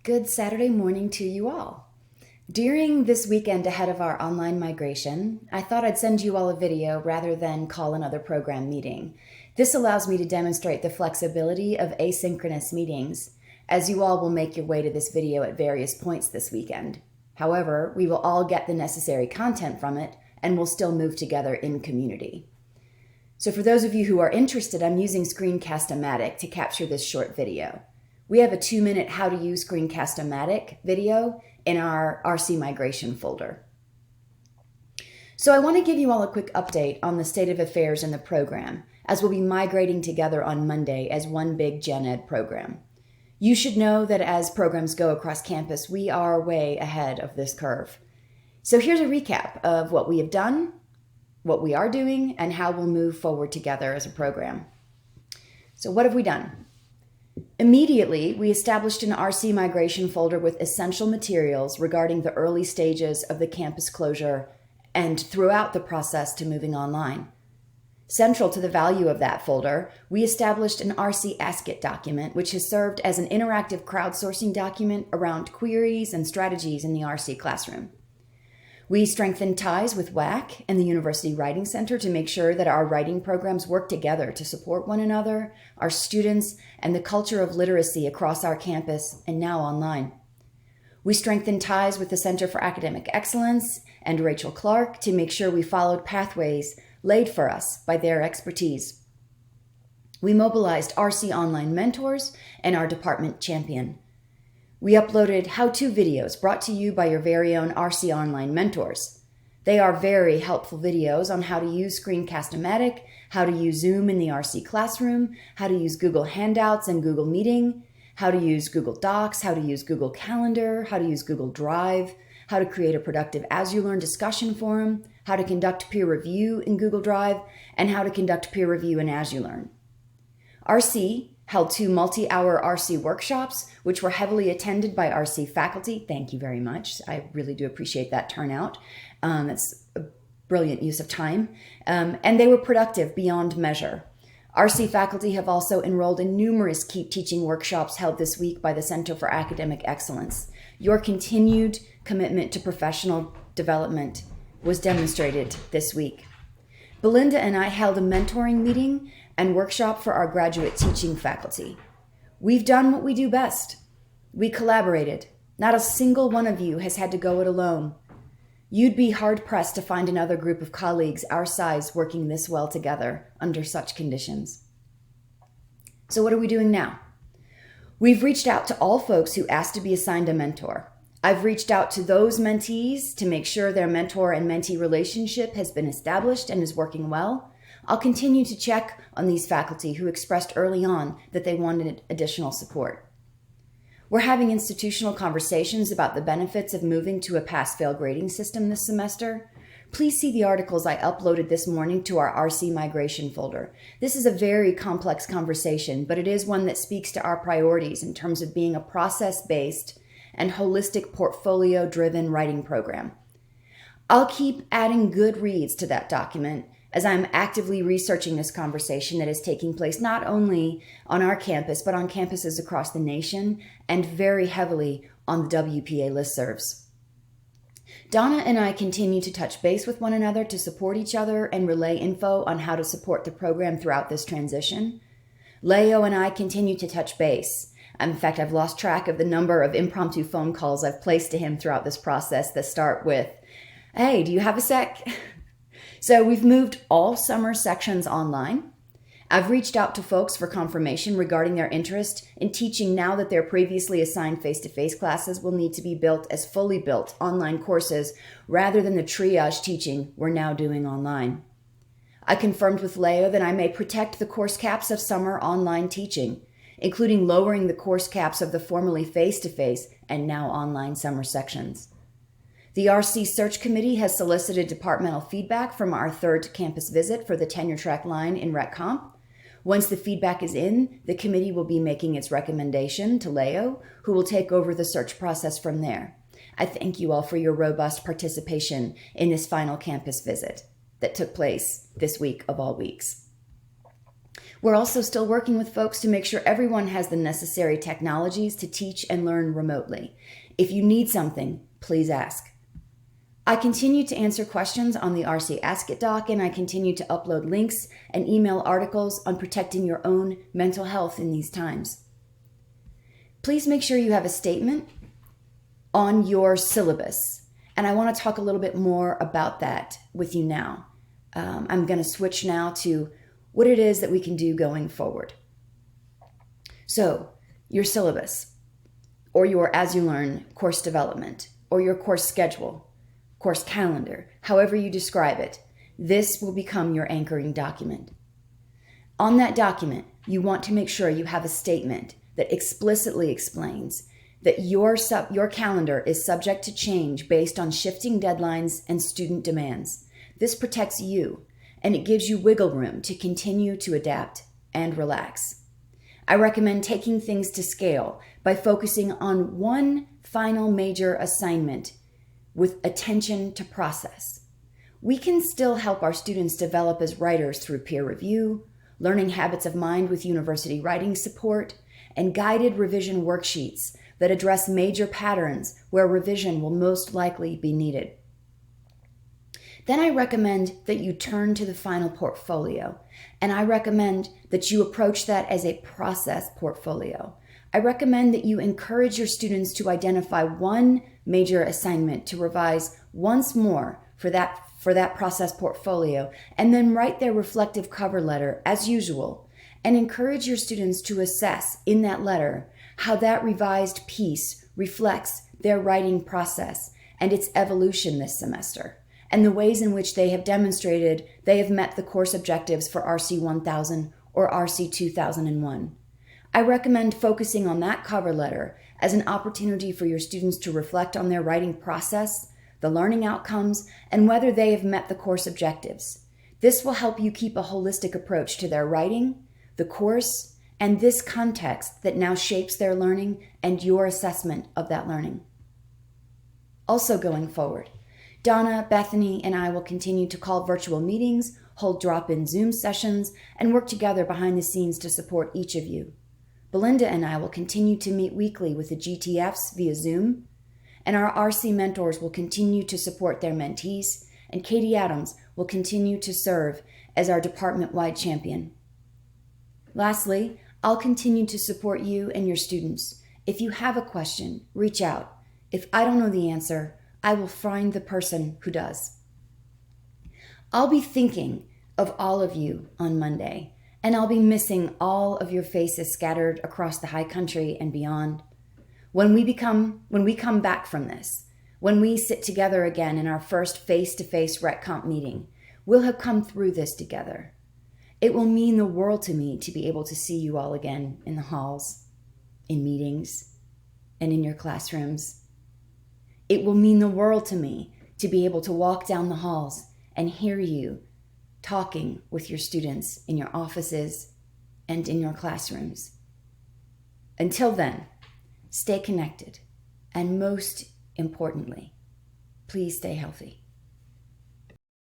Good Saturday morning to you all. During this weekend ahead of our online migration, I thought I'd send you all a video rather than call another program meeting. This allows me to demonstrate the flexibility of asynchronous meetings, as you all will make your way to this video at various points this weekend. However, we will all get the necessary content from it and will still move together in community. So for those of you who are interested, I'm using Screencast-O-Matic to capture this short video. We have a 2-minute how to use Screencast-O-Matic video in our RC migration folder. So I want to give you all a quick update on the state of affairs in the program, as we'll be migrating together on Monday as one big Gen Ed program. You should know that as programs go across campus, we are way ahead of this curve. So here's a recap of what we have done, what we are doing, and how we'll move forward together as a program. So what have we done? Immediately, we established an RC migration folder with essential materials regarding the early stages of the campus closure and throughout the process to moving online. Central to the value of that folder, we established an RC Ask It document, which has served as an interactive crowdsourcing document around queries and strategies in the RC classroom. We strengthened ties with WAC and the University Writing Center to make sure that our writing programs work together to support one another, our students, and the culture of literacy across our campus and now online. We strengthened ties with the Center for Academic Excellence and Rachel Clark to make sure we followed pathways laid for us by their expertise. We mobilized RC Online mentors and our department champion. We uploaded how-to videos brought to you by your very own RC Online mentors. They are very helpful videos on how to use Screencast-O-Matic, how to use Zoom in the RC classroom, how to use Google Handouts and Google Meeting, how to use Google Docs, how to use Google Calendar, how to use Google Drive, how to create a productive As You Learn discussion forum, how to conduct peer review in Google Drive, and how to conduct peer review in As You Learn. RC held 2 multi-hour RC workshops, which were heavily attended by RC faculty. Thank you very much. I really do appreciate that turnout. It's a brilliant use of time. And they were productive beyond measure. RC faculty have also enrolled in numerous Keep Teaching workshops held this week by the Center for Academic Excellence. Your continued commitment to professional development was demonstrated this week. Belinda and I held a mentoring meeting and workshop for our graduate teaching faculty. We've done what we do best. We collaborated. Not a single one of you has had to go it alone. You'd be hard-pressed to find another group of colleagues our size working this well together under such conditions. So what are we doing now? We've reached out to all folks who asked to be assigned a mentor. I've reached out to those mentees to make sure their mentor and mentee relationship has been established and is working well. I'll continue to check on these faculty who expressed early on that they wanted additional support. We're having institutional conversations about the benefits of moving to a pass-fail grading system this semester. Please see the articles I uploaded this morning to our RC migration folder. This is a very complex conversation, but it is one that speaks to our priorities in terms of being a process-based and holistic portfolio-driven writing program. I'll keep adding good reads to that document as I'm actively researching this conversation that is taking place not only on our campus, but on campuses across the nation and very heavily on the WPA listservs. Donna and I continue to touch base with one another to support each other and relay info on how to support the program throughout this transition. Leo and I continue to touch base. In fact, I've lost track of the number of impromptu phone calls I've placed to him throughout this process that start with, "Hey, do you have a sec?" So we've moved all summer sections online. I've reached out to folks for confirmation regarding their interest in teaching now that their previously assigned face-to-face classes will need to be built as fully built online courses rather than the triage teaching we're now doing online. I confirmed with Leo that I may protect the course caps of summer online teaching, including lowering the course caps of the formerly face-to-face and now online summer sections. The RC Search Committee has solicited departmental feedback from our 3rd campus visit for the tenure track line in Rec Comp. Once the feedback is in, the committee will be making its recommendation to Leo, who will take over the search process from there. I thank you all for your robust participation in this final campus visit that took place this week of all weeks. We're also still working with folks to make sure everyone has the necessary technologies to teach and learn remotely. If you need something, please ask. I continue to answer questions on the RC Ask It doc, and I continue to upload links and email articles on protecting your own mental health in these times. Please make sure you have a statement on your syllabus, and I want to talk a little bit more about that with you now. I'm going to switch now to what it is that we can do going forward. So, your syllabus, or your As You Learn course development, or your course schedule, course calendar, however you describe it, this will become your anchoring document. On that document, you want to make sure you have a statement that explicitly explains that your calendar is subject to change based on shifting deadlines and student demands. This protects you, and it gives you wiggle room to continue to adapt and relax. I recommend taking things to scale by focusing on one final major assignment with attention to process. We can still help our students develop as writers through peer review, learning habits of mind with university writing support, and guided revision worksheets that address major patterns where revision will most likely be needed. Then I recommend that you turn to the final portfolio, and I recommend that you approach that as a process portfolio. I recommend that you encourage your students to identify one major assignment to revise once more for that process portfolio, and then write their reflective cover letter as usual, and encourage your students to assess in that letter how that revised piece reflects their writing process and its evolution this semester, and the ways in which they have demonstrated they have met the course objectives for RC 1000 or RC 2001. I recommend focusing on that cover letter as an opportunity for your students to reflect on their writing process, the learning outcomes, and whether they have met the course objectives. This will help you keep a holistic approach to their writing, the course, and this context that now shapes their learning and your assessment of that learning. Also going forward, Donna, Bethany, and I will continue to call virtual meetings, hold drop-in Zoom sessions, and work together behind the scenes to support each of you. Belinda and I will continue to meet weekly with the GTFs via Zoom, and our RC mentors will continue to support their mentees, and Katie Adams will continue to serve as our department-wide champion. Lastly, I'll continue to support you and your students. If you have a question, reach out. If I don't know the answer, I will find the person who does. I'll be thinking of all of you on Monday, and I'll be missing all of your faces scattered across the high country and beyond. When we come back from this, when we sit together again in our first face-to-face RecComp meeting, we'll have come through this together. It will mean the world to me to be able to see you all again in the halls, in meetings, and in your classrooms. It will mean the world to me to be able to walk down the halls and hear you talking with your students in your offices and in your classrooms. Until then, stay connected, and most importantly, please stay healthy.